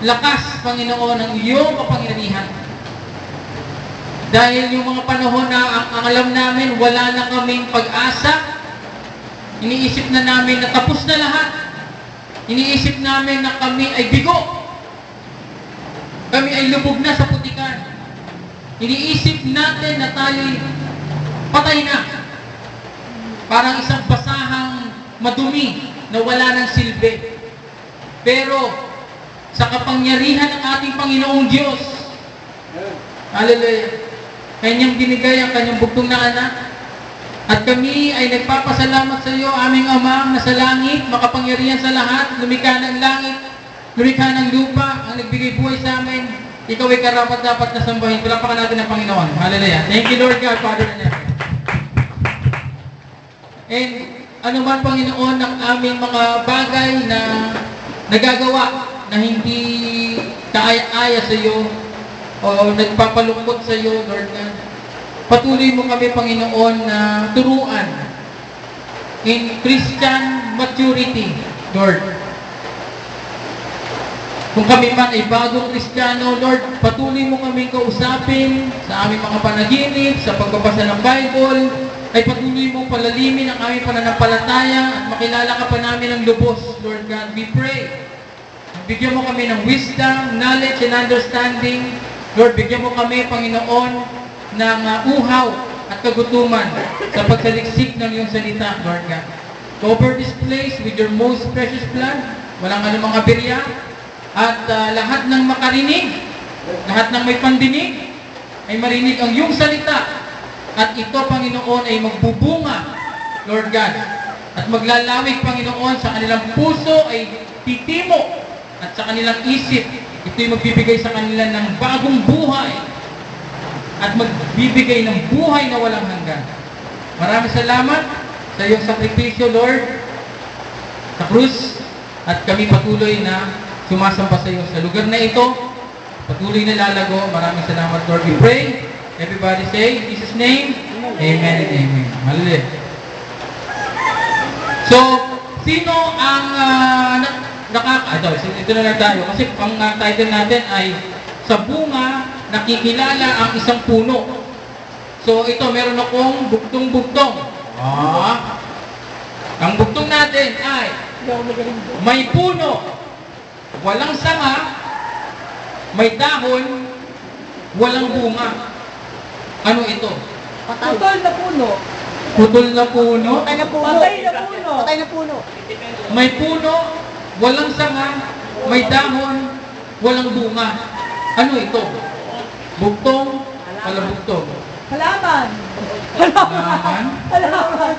lakas, Panginoon, ng iyong kapangyarihan. Dahil yung mga panahon na ang alam namin, wala na kaming pag-asa, iniisip na namin na tapos na lahat. Iniisip namin na kami ay bigo. Kami ay lubog na sa putikan. Iniisip natin na tayo'y patay na. Parang isang basahang madumi na wala ng silbi. Pero sa kapangyarihan ng ating Panginoong Diyos, hallelujah, Kanyang binigay ang Kanyang bugtong na anak. At kami ay nagpapasalamat sa iyo, aming Ama na sa langit, makapangyarihan sa lahat, lumikha ng langit, lumikha ng lupa, ang nagbigay buhay sa amin. Ikaw ay karapat-dapat na sambahin. Palapakan natin ang Panginoon. Hallelujah. Thank you, Lord God, Father in heaven. And ano man, Panginoon, ang aming mga bagay na nagagawa na hindi kaaya-aya sa iyo o nagpapalungkot sa iyo, Lord God, patuloy mo kami, Panginoon, na turuan in Christian maturity, Lord. Kung kami man ay bagong Kristiyano, Lord, patuloy mo kaming kausapin sa aming mga panaginip, sa pagbabasa ng Bible, ay patuloy mo palalimin ang aming pananampalataya at makilala ka pa namin ng lubos, Lord God. We pray. Bigyan mo kami ng wisdom, knowledge, and understanding. Lord, bigyan mo kami, Panginoon, ng uhaw at kagutuman sa pagsaliksik ng iyong salita, Lord God. Cover this place with your most precious blood. Walang anumang aberya. At lahat ng makarinig, lahat ng may pandinig, ay marinig ang iyong salita. At ito, Panginoon, ay magbubunga, Lord God. At maglalawig, Panginoon, sa kanilang puso ay titimo. At sa kanilang isip, ito'y magbibigay sa kanila ng bagong buhay. At magbibigay ng buhay na walang hanggan. Maraming salamat sa iyong sakripisyo, Lord, sa krus. At kami patuloy na sumasamba sa iyo sa lugar na ito. Patuloy na lalago. Maraming salamat, Lord. We pray. Everybody say, in Jesus' name, amen and amen. Hallelujah. So, sino ang ito na lang tayo. Kasi ang title natin ay Sa Bunga, Nakikilala ang Isang Puno. So, ito, meron akong bugtong-bugtong. Ang bugtong natin ay may puno, walang sanga, may dahon, walang bunga. Ano ito? Putol na puno. Putol na puno? Patay na puno. Patay na puno. Patay na puno. May puno, walang sanga, may dahon, walang bunga. Ano ito? Bugtong, walang bugtong. Halaman. Halaman? Halaman.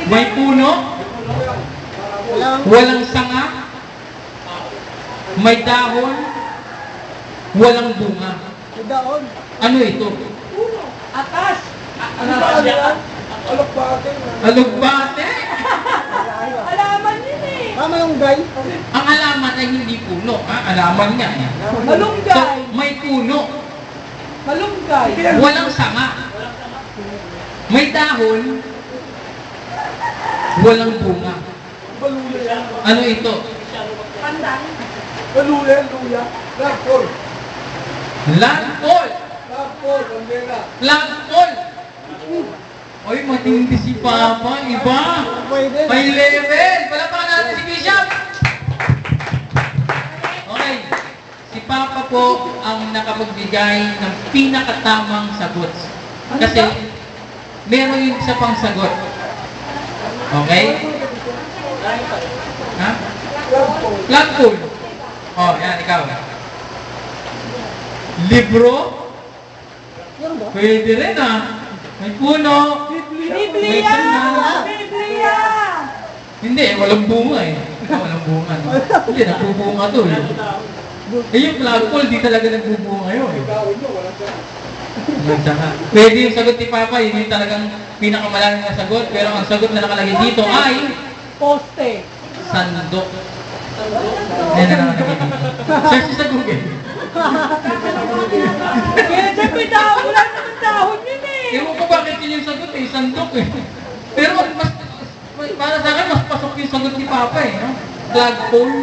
May puno, walang sanga, may dahon, walang bunga. May dahon. Ano ito? Puno. Atas. Alugbate. Alugbate? Halaman yun eh. Malunggay. Ang halaman ay hindi puno. Halaman nga eh. Malunggay. So, may puno, Malunggay. walang sanga, may dahon, walang bunga. Baluya. Ano ito? Pandan. Baluya, luya. Lapol. Lagpol! Lapol, bandera. Lagpol! Oy, matindi si Papa. Iba! Pwede. May level! Palapakan natin si Bishop! Okay. Si Papa po ang nakapagbigay ng pinakatamang sagot. Kasi, meron yung isa pang sagot. Okay? Ha? Flagpole. Oh, yan, ikaw. Libro? Pwede rin May puno. May Biblia. sanga. Biblia. Hindi, walang bunga eh. Walang bunga. No? Hindi, nagbubunga to eh. Yung flagpole, di talaga nagbubunga yun eh. Pwede yung sagot ni Papa, yun yung talagang pinakamalaking na sagot. Pero ang sagot na nakalagay dito ay Poste. sandok. Yan na naman nakikita. Search sa Google. Kaya dyan may dahon. Wala naman dahon yun eh. Ewan ko bakit yun yung sagot eh, sandok eh. Pero mas para sa akin, mas pasok yung sagot ni Papa eh. No? Flagpole.